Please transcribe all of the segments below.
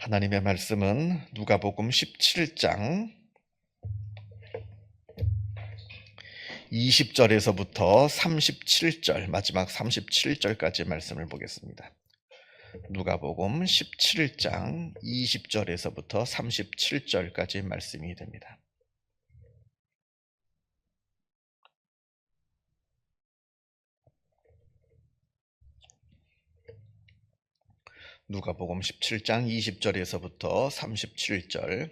하나님의 말씀은 누가복음 17장 20절에서부터 37절, 마지막 37절까지 말씀을 보겠습니다. 누가복음 17장 20절에서부터 37절까지 말씀이 됩니다. 누가복음 17장 20절에서부터 37절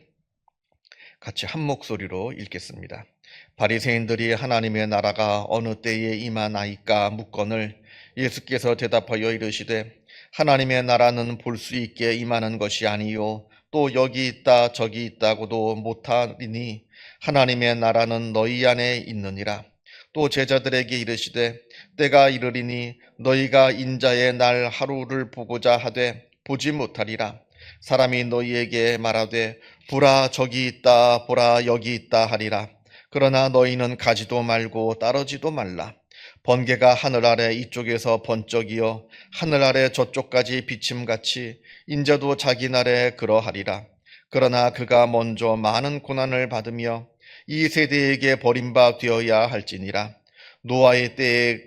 같이 한 목소리로 읽겠습니다. 바리새인들이 하나님의 나라가 어느 때에 임하나이까 묻거늘 예수께서 대답하여 이르시되 하나님의 나라는 볼 수 있게 임하는 것이 아니요 또 여기 있다 저기 있다고도 못하리니 하나님의 나라는 너희 안에 있느니라. 또 제자들에게 이르시되 때가 이르리니 너희가 인자의 날 하루를 보고자 하되 보지 못하리라. 사람이 너희에게 말하되 보라 저기 있다 보라 여기 있다 하리라. 그러나 너희는 가지도 말고 따르지도 말라. 번개가 하늘 아래 이쪽에서 번쩍이어 하늘 아래 저쪽까지 비침같이 인자도 자기 날에 그러하리라. 그러나 그가 먼저 많은 고난을 받으며 이 세대에게 버림바 되어야 할지니라. 노아의 때에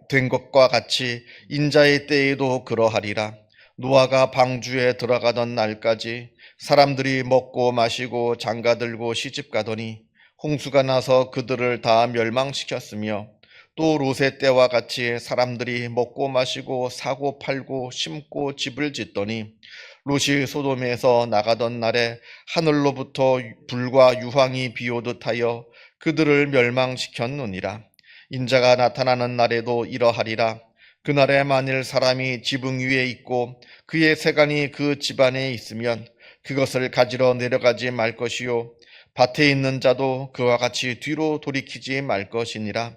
된 것과 같이 인자의 때에도 그러하리라. 노아가 방주에 들어가던 날까지 사람들이 먹고 마시고 장가들고 시집가더니 홍수가 나서 그들을 다 멸망시켰으며 또 롯의 때와 같이 사람들이 먹고 마시고 사고 팔고 심고 집을 짓더니 롯이 소돔에서 나가던 날에 하늘로부터 불과 유황이 비오듯 하여 그들을 멸망시켰느니라. 인자가 나타나는 날에도 이러하리라. 그날에 만일 사람이 지붕 위에 있고 그의 세간이 그 집안에 있으면 그것을 가지러 내려가지 말 것이요 밭에 있는 자도 그와 같이 뒤로 돌이키지 말 것이니라.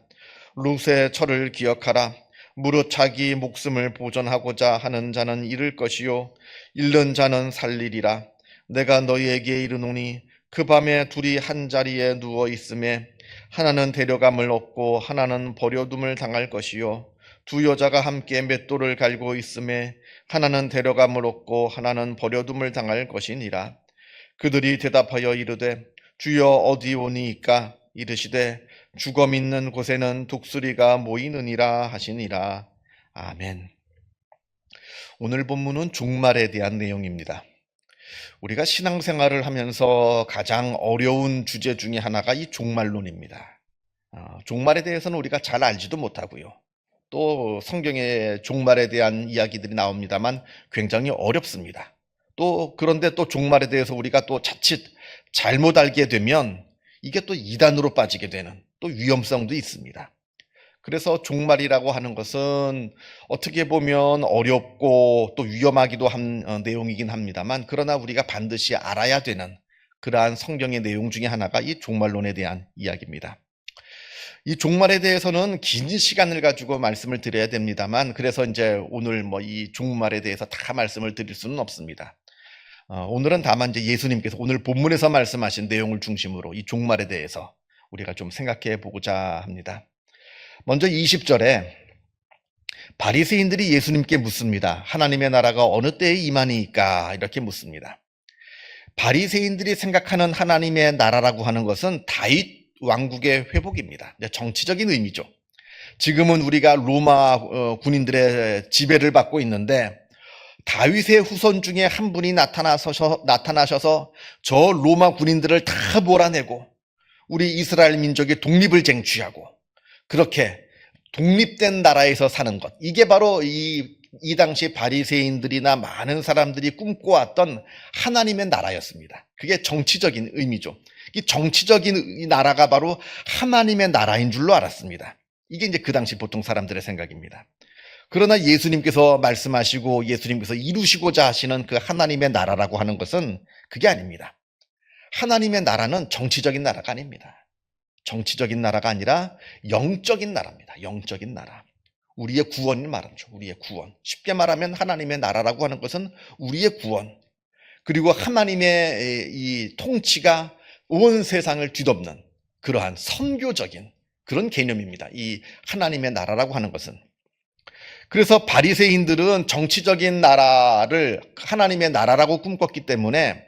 롯의 철을 기억하라. 무릇 자기 목숨을 보존하고자 하는 자는 잃을 것이요 잃는 자는 살리리라. 내가 너희에게 이르노니 그 밤에 둘이 한 자리에 누워 있음에 하나는 데려감을 얻고 하나는 버려둠을 당할 것이요 두 여자가 함께 맷돌을 갈고 있음에 하나는 데려감을 얻고 하나는 버려둠을 당할 것이니라. 그들이 대답하여 이르되 주여 어디 오니이까? 이르시되 주검 있는 곳에는 독수리가 모이느니라 하시니라. 아멘. 오늘 본문은 종말에 대한 내용입니다. 우리가 신앙생활을 하면서 가장 어려운 주제 중에 하나가 이 종말론입니다. 종말에 대해서는 우리가 잘 알지도 못하고요. 또 성경에 종말에 대한 이야기들이 나옵니다만 굉장히 어렵습니다. 또 그런데 또 종말에 대해서 우리가 또 자칫 잘못 알게 되면 이게 또 이단으로 빠지게 되는 또 위험성도 있습니다. 그래서 종말이라고 하는 것은 어떻게 보면 어렵고 또 위험하기도 한 내용이긴 합니다만 그러나 우리가 반드시 알아야 되는 그러한 성경의 내용 중에 하나가 이 종말론에 대한 이야기입니다. 이 종말에 대해서는 긴 시간을 가지고 말씀을 드려야 됩니다만 그래서 이제 오늘 이 종말에 대해서 다 말씀을 드릴 수는 없습니다. 오늘은 다만 이제 예수님께서 오늘 본문에서 말씀하신 내용을 중심으로 이 종말에 대해서 우리가 좀 생각해 보고자 합니다. 먼저 20절에 바리새인들이 예수님께 묻습니다. 하나님의 나라가 어느 때에 임하니까? 이렇게 묻습니다. 바리새인들이 생각하는 하나님의 나라라고 하는 것은 다윗 왕국의 회복입니다. 정치적인 의미죠. 지금은 우리가 로마 군인들의 지배를 받고 있는데 다윗의 후손 중에 한 분이 나타나셔서 저 로마 군인들을 다 몰아내고 우리 이스라엘 민족의 독립을 쟁취하고 그렇게 독립된 나라에서 사는 것, 이게 바로 이 당시 바리새인들이나 많은 사람들이 꿈꿔왔던 하나님의 나라였습니다. 그게 정치적인 의미죠. 이 정치적인 이 나라가 바로 하나님의 나라인 줄로 알았습니다. 이게 이제 그 당시 보통 사람들의 생각입니다. 그러나 예수님께서 말씀하시고 예수님께서 이루시고자 하시는 그 하나님의 나라라고 하는 것은 그게 아닙니다. 하나님의 나라는 정치적인 나라가 아닙니다. 정치적인 나라가 아니라 영적인 나라입니다. 영적인 나라. 우리의 구원을 말하죠. 우리의 구원. 쉽게 말하면 하나님의 나라라고 하는 것은 우리의 구원. 그리고 하나님의 이 통치가 온 세상을 뒤덮는 그러한 선교적인 그런 개념입니다. 이 하나님의 나라라고 하는 것은. 그래서 바리새인들은 정치적인 나라를 하나님의 나라라고 꿈꿨기 때문에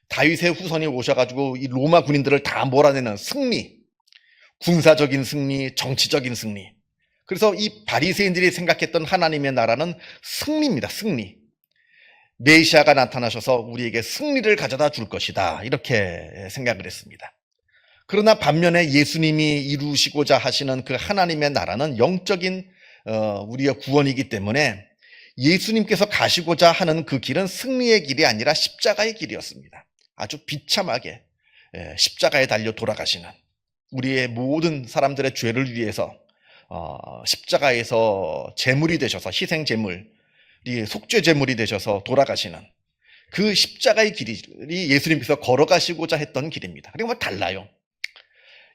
다윗의 후손이 오셔가지고 이 로마 군인들을 다 몰아내는 승리, 군사적인 승리, 정치적인 승리. 그래서 이 바리새인들이 생각했던 하나님의 나라는 승리입니다. 승리. 메시아가 나타나셔서 우리에게 승리를 가져다 줄 것이다. 이렇게 생각을 했습니다. 그러나 반면에 예수님이 이루시고자 하시는 그 하나님의 나라는 영적인 우리의 구원이기 때문에 예수님께서 가시고자 하는 그 길은 승리의 길이 아니라 십자가의 길이었습니다. 아주 비참하게 십자가에 달려 돌아가시는, 우리의 모든 사람들의 죄를 위해서 십자가에서 제물이 되셔서, 희생 제물이 속죄 제물이 되셔서 돌아가시는 그 십자가의 길이 예수님께서 걸어가시고자 했던 길입니다. 그리고 달라요.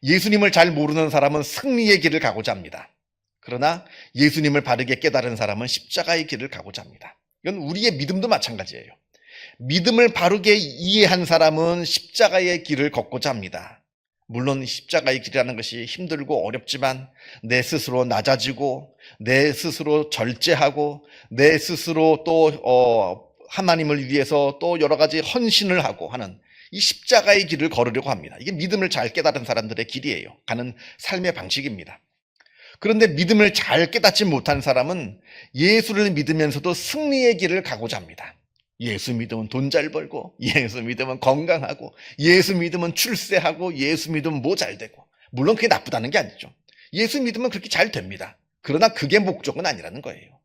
예수님을 잘 모르는 사람은 승리의 길을 가고자 합니다. 그러나 예수님을 바르게 깨달은 사람은 십자가의 길을 가고자 합니다. 이건 우리의 믿음도 마찬가지예요. 믿음을 바르게 이해한 사람은 십자가의 길을 걷고자 합니다. 물론 십자가의 길이라는 것이 힘들고 어렵지만 내 스스로 낮아지고 내 스스로 절제하고 내 스스로 또 하나님을 위해서 또 여러 가지 헌신을 하고 하는 이 십자가의 길을 걸으려고 합니다. 이게 믿음을 잘 깨달은 사람들의 길이에요. 가는 삶의 방식입니다. 그런데 믿음을 잘 깨닫지 못한 사람은 예수를 믿으면서도 승리의 길을 가고자 합니다. 예수 믿으면 돈 잘 벌고, 예수 믿으면 건강하고, 예수 믿으면 출세하고, 예수 믿으면 뭐 잘 되고. 물론 그게 나쁘다는 게 아니죠. 예수 믿으면 그렇게 잘 됩니다. 그러나 그게 목적은 아니라는 거예요.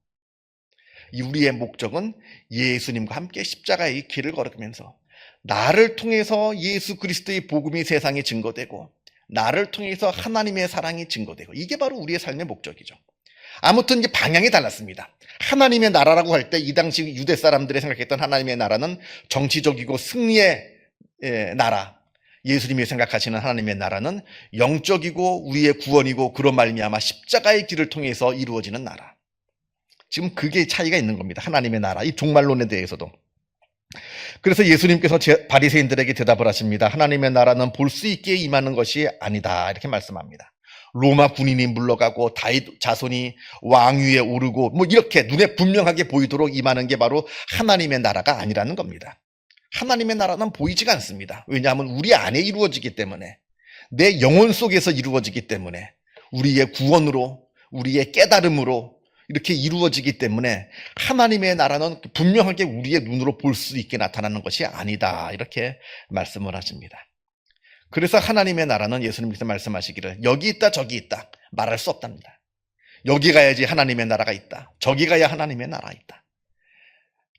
우리의 목적은 예수님과 함께 십자가의 길을 걸으면서 나를 통해서 예수 그리스도의 복음이 세상에 증거되고, 나를 통해서 하나님의 사랑이 증거되고, 이게 바로 우리의 삶의 목적이죠. 아무튼 이제 방향이 달랐습니다. 하나님의 나라라고 할 때 이 당시 유대 사람들이 생각했던 하나님의 나라는 정치적이고 승리의 나라, 예수님이 생각하시는 하나님의 나라는 영적이고 우리의 구원이고 그런 말미암아 십자가의 길을 통해서 이루어지는 나라. 지금 그게 차이가 있는 겁니다. 하나님의 나라, 이 종말론에 대해서도. 그래서 예수님께서 바리새인들에게 대답을 하십니다. 하나님의 나라는 볼 수 있게 임하는 것이 아니다, 이렇게 말씀합니다. 로마 군인이 물러가고 다윗 자손이 왕위에 오르고 뭐 이렇게 눈에 분명하게 보이도록 임하는 게 바로 하나님의 나라가 아니라는 겁니다. 하나님의 나라는 보이지가 않습니다. 왜냐하면 우리 안에 이루어지기 때문에, 내 영혼 속에서 이루어지기 때문에, 우리의 구원으로, 우리의 깨달음으로 이렇게 이루어지기 때문에 하나님의 나라는 분명하게 우리의 눈으로 볼 수 있게 나타나는 것이 아니다, 이렇게 말씀을 하십니다. 그래서 하나님의 나라는 예수님께서 말씀하시기를 여기 있다 저기 있다 말할 수 없답니다. 여기 가야지 하나님의 나라가 있다, 저기 가야 하나님의 나라가 있다.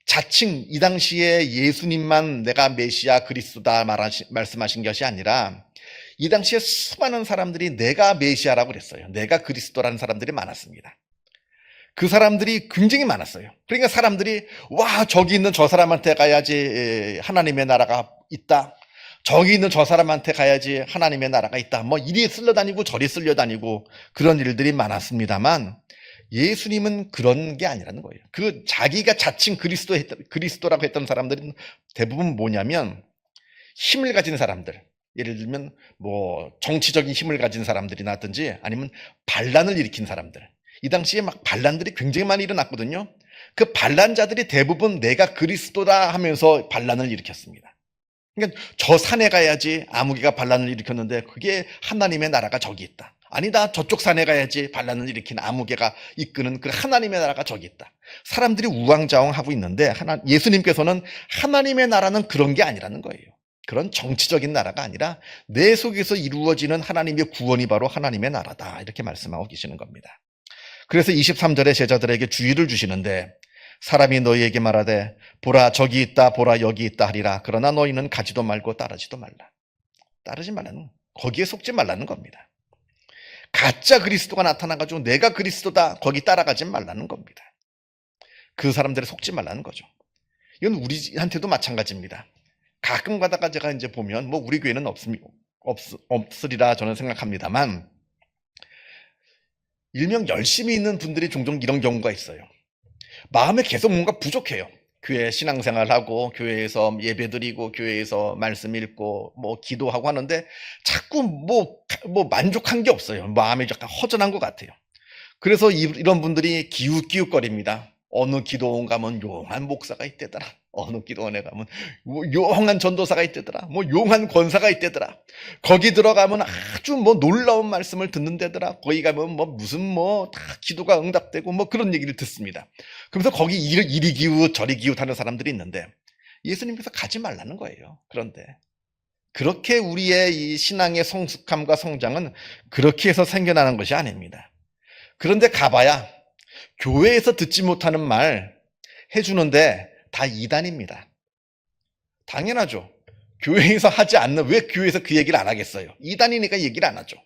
자칭 이 당시에 예수님만 내가 메시아 그리스도다 말씀하신 것이 아니라 이 당시에 수많은 사람들이 내가 메시아라고 그랬어요. 내가 그리스도라는 사람들이 많았습니다. 그 사람들이 굉장히 많았어요. 그러니까 사람들이 와, 저기 있는 저 사람한테 가야지 하나님의 나라가 있다, 저기 있는 저 사람한테 가야지 하나님의 나라가 있다, 뭐 이리 쓸려다니고 저리 쓸려다니고 그런 일들이 많았습니다만 예수님은 그런 게 아니라는 거예요. 그 자기가 자칭 그리스도라고 했던 사람들은 대부분 뭐냐면 힘을 가진 사람들, 예를 들면 뭐 정치적인 힘을 가진 사람들이라든지 아니면 반란을 일으킨 사람들. 이 당시에 막 반란들이 굉장히 많이 일어났거든요. 그 반란자들이 대부분 내가 그리스도다 하면서 반란을 일으켰습니다. 그러니까 저 산에 가야지 아무개가 반란을 일으켰는데 그게 하나님의 나라가 저기 있다. 아니다, 저쪽 산에 가야지 반란을 일으킨 아무개가 이끄는 그 하나님의 나라가 저기 있다. 사람들이 우왕좌왕하고 있는데 예수님께서는 하나님의 나라는 그런 게 아니라는 거예요. 그런 정치적인 나라가 아니라 내 속에서 이루어지는 하나님의 구원이 바로 하나님의 나라다, 이렇게 말씀하고 계시는 겁니다. 그래서 23절에 제자들에게 주의를 주시는데 사람이 너희에게 말하되 보라 저기 있다 보라 여기 있다 하리라. 그러나 너희는 가지도 말고 따르지도 말라. 따르지 말라는, 거기에 속지 말라는 겁니다. 가짜 그리스도가 나타나가지고 내가 그리스도다 거기 따라가지 말라는 겁니다. 그 사람들에 속지 말라는 거죠. 이건 우리한테도 마찬가지입니다. 가끔 가다가 제가 이제 보면 뭐 우리 교회는 없으리라 저는 생각합니다만 일명 열심히 있는 분들이 종종 이런 경우가 있어요. 마음에 계속 뭔가 부족해요. 교회 신앙생활하고 교회에서 예배드리고 교회에서 말씀 읽고 뭐 기도하고 하는데 자꾸 뭐 만족한 게 없어요. 마음이 약간 허전한 것 같아요. 그래서 이런 분들이 기웃기웃거립니다. 어느 기도원 가면 용한 목사가 있대더라. 어느 기도원에 가면 뭐 용한 전도사가 있대더라. 뭐 용한 권사가 있대더라. 거기 들어가면 아주 뭐 놀라운 말씀을 듣는데더라. 거기 가면 뭐 무슨 뭐 다 기도가 응답되고 뭐 그런 얘기를 듣습니다. 그러면서 거기 이리 기웃 저리 기웃하는 사람들이 있는데 예수님께서 가지 말라는 거예요. 그런데 그렇게 우리의 이 신앙의 성숙함과 성장은 그렇게 해서 생겨나는 것이 아닙니다. 그런데 가봐야 교회에서 듣지 못하는 말 해주는데 다 이단입니다. 당연하죠. 교회에서 하지 않는, 왜 교회에서 그 얘기를 안 하겠어요? 이단이니까 얘기를 안 하죠.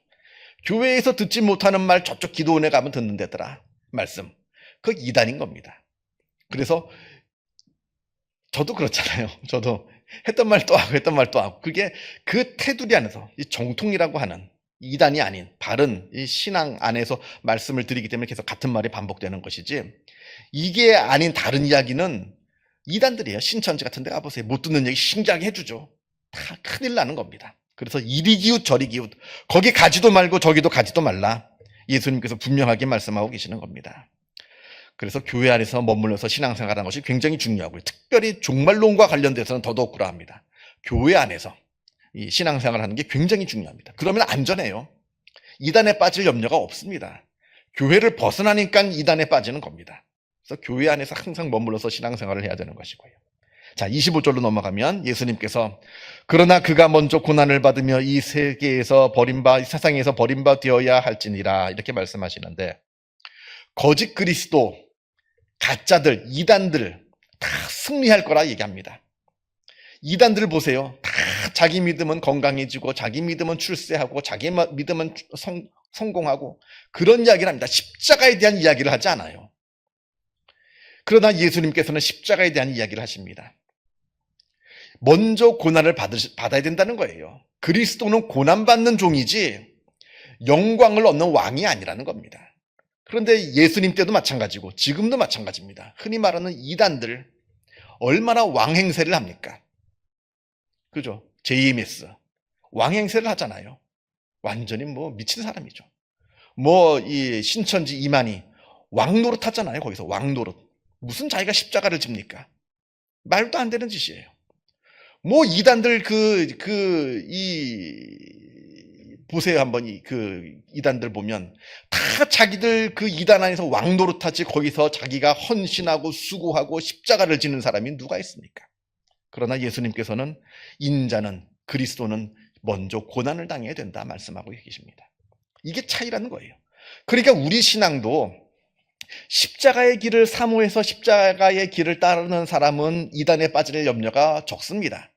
교회에서 듣지 못하는 말 저쪽 기도원에 가면 듣는데더라. 말씀. 그거 이단인 겁니다. 그래서 저도 그렇잖아요. 저도 했던 말 또 하고 했던 말 또 하고. 그게 그 테두리 안에서 이 정통이라고 하는 이단이 아닌 바른 이 신앙 안에서 말씀을 드리기 때문에 계속 같은 말이 반복되는 것이지, 이게 아닌 다른 이야기는 이단들이에요. 신천지 같은 데 가보세요. 못 듣는 얘기 신기하게 해주죠. 다 큰일 나는 겁니다. 그래서 이리 기웃 저리 기웃, 거기 가지도 말고 저기도 가지도 말라. 예수님께서 분명하게 말씀하고 계시는 겁니다. 그래서 교회 안에서 머물러서 신앙생활하는 것이 굉장히 중요하고요. 특별히 종말론과 관련돼서는 더더욱 그러합니다. 교회 안에서 이 신앙생활하는 게 굉장히 중요합니다. 그러면 안전해요. 이단에 빠질 염려가 없습니다. 교회를 벗어나니까 이단에 빠지는 겁니다. 그래서 교회 안에서 항상 머물러서 신앙생활을 해야 되는 것이고요. 자, 25절로 넘어가면 예수님께서 그러나 그가 먼저 고난을 받으며 이 세상에서 버림바 되어야 할지니라 이렇게 말씀하시는데, 거짓 그리스도, 가짜들, 이단들 다 승리할 거라 얘기합니다. 이단들 보세요. 다 자기 믿음은 건강해지고 자기 믿음은 출세하고 자기 믿음은 성공하고 그런 이야기를 합니다. 십자가에 대한 이야기를 하지 않아요. 그러나 예수님께서는 십자가에 대한 이야기를 하십니다. 먼저 고난을 받아야 된다는 거예요. 그리스도는 고난받는 종이지 영광을 얻는 왕이 아니라는 겁니다. 그런데 예수님 때도 마찬가지고 지금도 마찬가지입니다. 흔히 말하는 이단들 얼마나 왕행세를 합니까? 그죠? JMS 왕행세를 하잖아요. 완전히 뭐 미친 사람이죠. 뭐 이 신천지 이만희 왕노릇 하잖아요. 거기서 왕노릇. 무슨 자기가 십자가를 집니까? 말도 안 되는 짓이에요. 뭐 이단들 보세요. 한번 이단들 보면 다 자기들 그 이단 안에서 왕노릇하지 거기서 자기가 헌신하고 수고하고 십자가를 지는 사람이 누가 있습니까? 그러나 예수님께서는 인자는, 그리스도는 먼저 고난을 당해야 된다 말씀하고 계십니다. 이게 차이라는 거예요. 그러니까 우리 신앙도 십자가의 길을 사모해서 십자가의 길을 따르는 사람은 이단에 빠질 염려가 적습니다.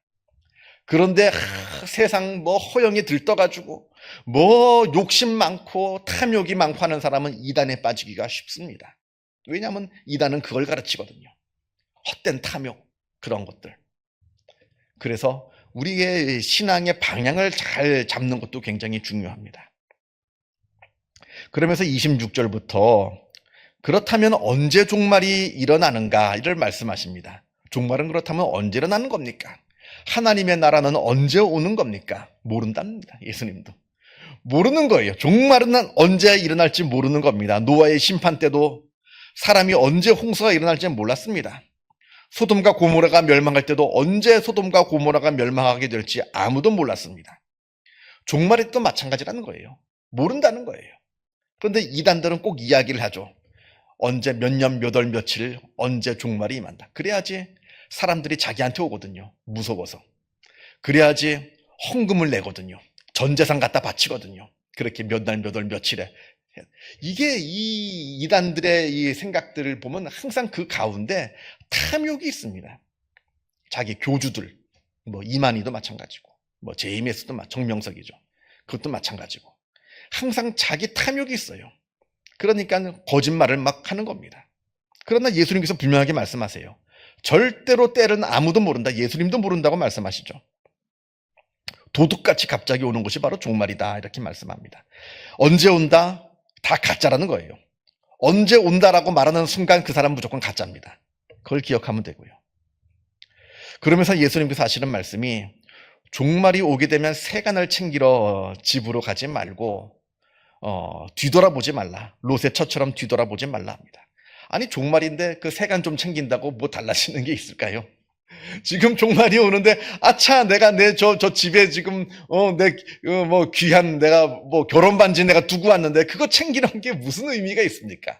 그런데 세상 뭐 허영에 들떠가지고 뭐 욕심 많고 탐욕이 많고 하는 사람은 이단에 빠지기가 쉽습니다. 왜냐하면 이단은 그걸 가르치거든요. 헛된 탐욕, 그런 것들. 그래서 우리의 신앙의 방향을 잘 잡는 것도 굉장히 중요합니다. 그러면서 26절부터 그렇다면 언제 종말이 일어나는가를 말씀하십니다. 종말은 그렇다면 언제 일어나는 겁니까? 하나님의 나라는 언제 오는 겁니까? 모른답니다. 예수님도. 모르는 거예요. 종말은 언제 일어날지 모르는 겁니다. 노아의 심판 때도 사람이 언제 홍수가 일어날지 몰랐습니다. 소돔과 고모라가 멸망할 때도 언제 소돔과 고모라가 멸망하게 될지 아무도 몰랐습니다. 종말이 또 마찬가지라는 거예요. 모른다는 거예요. 그런데 이단들은 꼭 이야기를 하죠. 언제 몇 년 몇 월 며칠 언제 종말이 임한다. 그래야지 사람들이 자기한테 오거든요. 무서워서. 그래야지 헌금을 내거든요. 전 재산 갖다 바치거든요. 그렇게 몇 날 몇 월 며칠에. 이게 이 이단들의 이 생각들을 보면 항상 그 가운데 탐욕이 있습니다. 자기 교주들, 뭐 이만희도 마찬가지고, 뭐 JMS도 정명석이죠. 그것도 마찬가지고. 항상 자기 탐욕이 있어요. 그러니까 거짓말을 막 하는 겁니다. 그러나 예수님께서 분명하게 말씀하세요. 절대로 때는 아무도 모른다. 예수님도 모른다고 말씀하시죠. 도둑같이 갑자기 오는 것이 바로 종말이다. 이렇게 말씀합니다. 언제 온다? 다 가짜라는 거예요. 언제 온다라고 말하는 순간 그 사람 무조건 가짜입니다. 그걸 기억하면 되고요. 그러면서 예수님께서 하시는 말씀이 종말이 오게 되면 세간을 챙기러 집으로 가지 말고 뒤돌아보지 말라. 롯의 처처럼 뒤돌아보지 말라 합니다. 아니 종말인데 그 세간 좀 챙긴다고 뭐 달라지는 게 있을까요? 지금 종말이 오는데 아차 내가 내 저 집에 지금 내 뭐 귀한 내가 뭐 결혼 반지 내가 두고 왔는데 그거 챙기는 게 무슨 의미가 있습니까?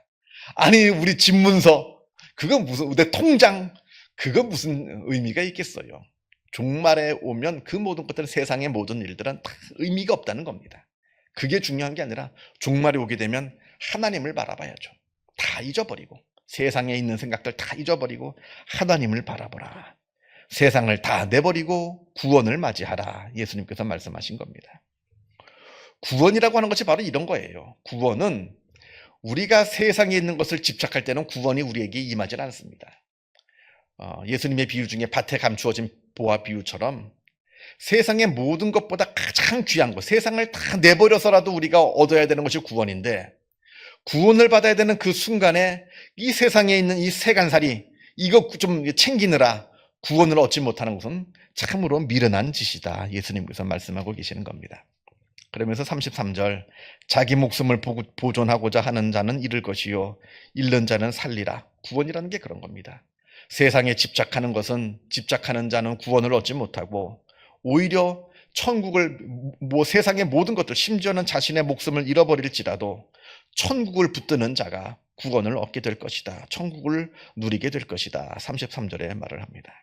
아니 우리 집문서 그거 무슨 내 통장 그거 무슨 의미가 있겠어요? 종말에 오면 그 모든 것들은 세상의 모든 일들은 다 의미가 없다는 겁니다. 그게 중요한 게 아니라 종말이 오게 되면 하나님을 바라봐야죠. 다 잊어버리고 세상에 있는 생각들 다 잊어버리고 하나님을 바라보라. 세상을 다 내버리고 구원을 맞이하라. 예수님께서 말씀하신 겁니다. 구원이라고 하는 것이 바로 이런 거예요. 구원은 우리가 세상에 있는 것을 집착할 때는 구원이 우리에게 임하지 않습니다. 예수님의 비유 중에 밭에 감추어진 보화 비유처럼 세상의 모든 것보다 가장 귀한 것, 세상을 다 내버려서라도 우리가 얻어야 되는 것이 구원인데 구원을 받아야 되는 그 순간에 이 세상에 있는 이 세간살이 이거 좀 챙기느라 구원을 얻지 못하는 것은 참으로 미련한 짓이다. 예수님께서 말씀하고 계시는 겁니다. 그러면서 33절 자기 목숨을 보존하고자 하는 자는 잃을 것이요 잃는 자는 살리라. 구원이라는 게 그런 겁니다. 세상에 집착하는 것은 집착하는 자는 구원을 얻지 못하고 오히려 천국을 뭐 세상의 모든 것들 심지어는 자신의 목숨을 잃어버릴지라도 천국을 붙드는 자가 구원을 얻게 될 것이다. 천국을 누리게 될 것이다. 33절에 말을 합니다.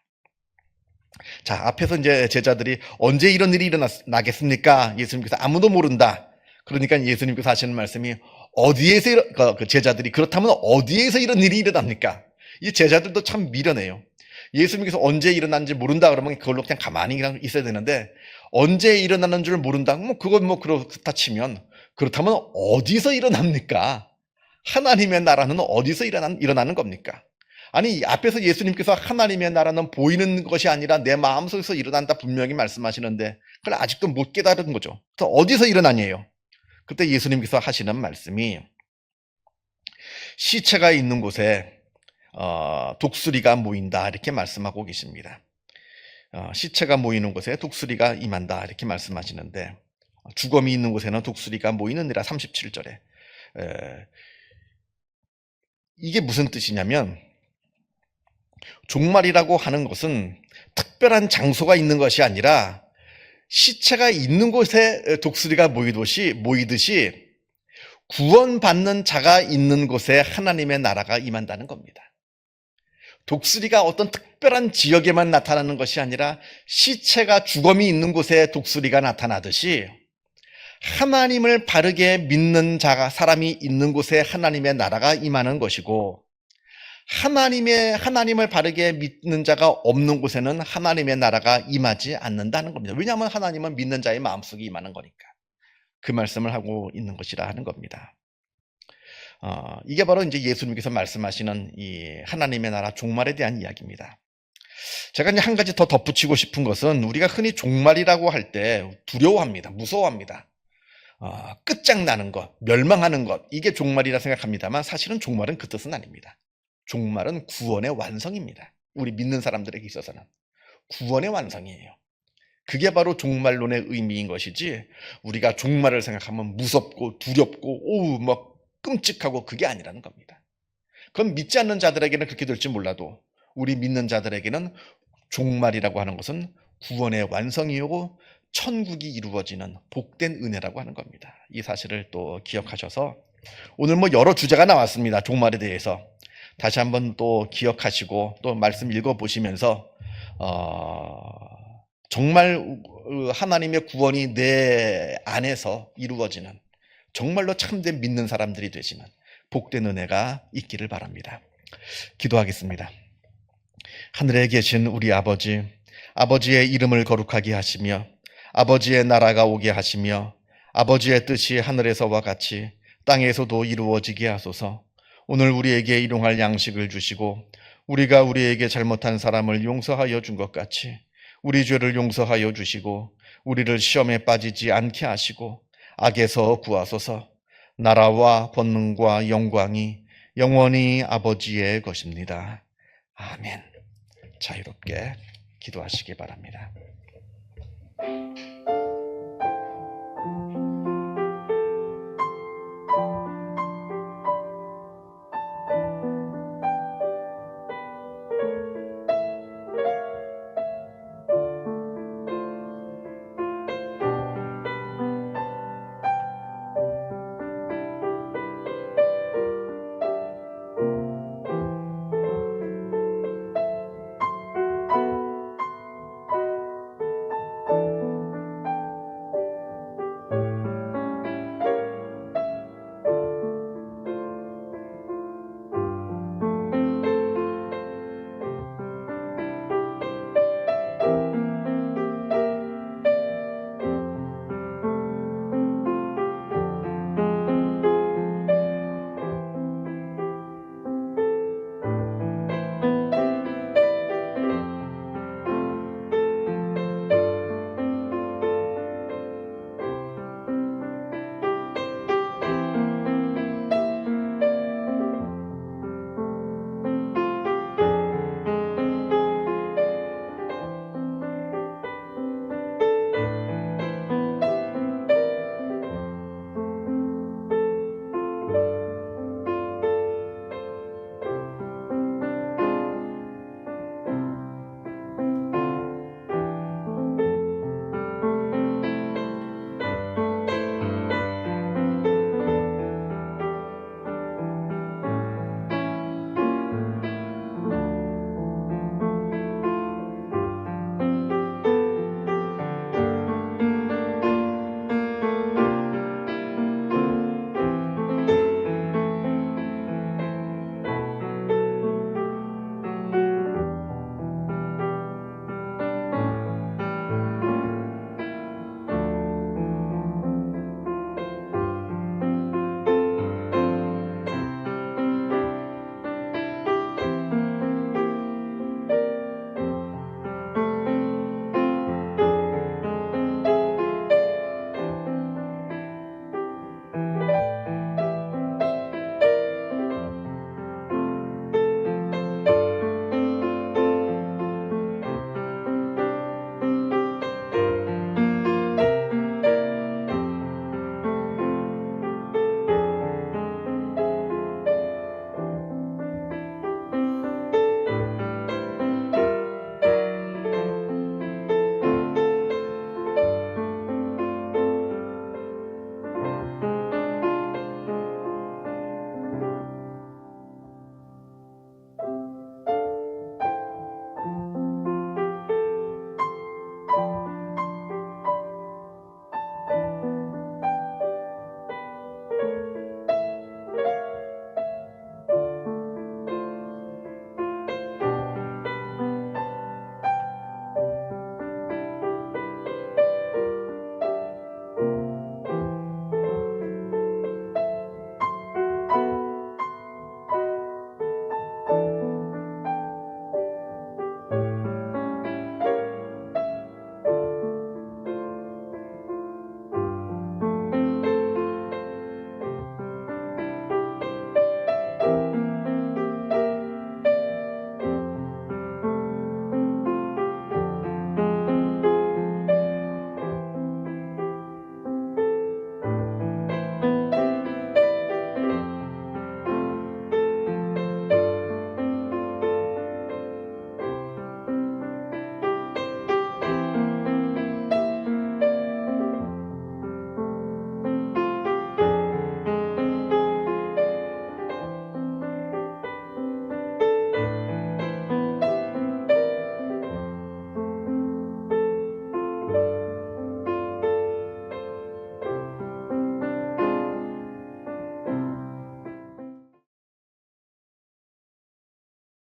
자, 앞에서 이제 제자들이 언제 이런 일이 일어나겠습니까? 예수님께서 아무도 모른다. 그러니까 예수님께서 하시는 말씀이 어디에서 그 제자들이 그렇다면 어디에서 이런 일이 일어납니까? 이 제자들도 참 미련해요. 예수님께서 언제 일어난지 모른다 그러면 그걸로 그냥 가만히 그냥 있어야 되는데 언제 일어나는 줄 모른다. 뭐 그건 뭐 그렇다 치면 그렇다면 어디서 일어납니까? 하나님의 나라는 어디서 일어나는 겁니까? 아니 앞에서 예수님께서 하나님의 나라는 보이는 것이 아니라 내 마음속에서 일어난다 분명히 말씀하시는데 그걸 아직도 못 깨달은 거죠. 그래서 어디서 일어나냐요? 그때 예수님께서 하시는 말씀이 시체가 있는 곳에 독수리가 모인다 이렇게 말씀하고 계십니다. 시체가 모이는 곳에 독수리가 임한다 이렇게 말씀하시는데 죽음이 있는 곳에는 독수리가 모이느니라 37절에 이게 무슨 뜻이냐면 종말이라고 하는 것은 특별한 장소가 있는 것이 아니라 시체가 있는 곳에 독수리가 모이듯이 구원받는 자가 있는 곳에 하나님의 나라가 임한다는 겁니다. 독수리가 어떤 특별한 지역에만 나타나는 것이 아니라 시체가 죽음이 있는 곳에 독수리가 나타나듯이 하나님을 바르게 믿는 자가 사람이 있는 곳에 하나님의 나라가 임하는 것이고 하나님을 바르게 믿는 자가 없는 곳에는 하나님의 나라가 임하지 않는다는 겁니다. 왜냐하면 하나님은 믿는 자의 마음속에 임하는 거니까. 그 말씀을 하고 있는 것이라 하는 겁니다. 이게 바로 이제 예수님께서 말씀하시는 이 하나님의 나라 종말에 대한 이야기입니다. 제가 이제 한 가지 더 덧붙이고 싶은 것은 우리가 흔히 종말이라고 할 때 두려워합니다. 무서워합니다. 끝장나는 것, 멸망하는 것, 이게 종말이라 생각합니다만 사실은 종말은 그 뜻은 아닙니다. 종말은 구원의 완성입니다. 우리 믿는 사람들에게 있어서는 구원의 완성이에요. 그게 바로 종말론의 의미인 것이지 우리가 종말을 생각하면 무섭고 두렵고 막 끔찍하고 그게 아니라는 겁니다. 그건 믿지 않는 자들에게는 그렇게 될지 몰라도 우리 믿는 자들에게는 종말이라고 하는 것은 구원의 완성이고 천국이 이루어지는 복된 은혜라고 하는 겁니다. 이 사실을 또 기억하셔서 오늘 뭐 여러 주제가 나왔습니다. 종말에 대해서 다시 한번 또 기억하시고 또 말씀 읽어보시면서 정말 하나님의 구원이 내 안에서 이루어지는 정말로 참된 믿는 사람들이 되시는 복된 은혜가 있기를 바랍니다. 기도하겠습니다. 하늘에 계신 우리 아버지, 아버지의 이름을 거룩하게 하시며 아버지의 나라가 오게 하시며 아버지의 뜻이 하늘에서와 같이 땅에서도 이루어지게 하소서. 오늘 우리에게 일용할 양식을 주시고 우리가 우리에게 잘못한 사람을 용서하여 준 것 같이 우리 죄를 용서하여 주시고 우리를 시험에 빠지지 않게 하시고 악에서 구하소서. 나라와 권능과 영광이 영원히 아버지의 것입니다. 아멘. 자유롭게 기도하시기 바랍니다.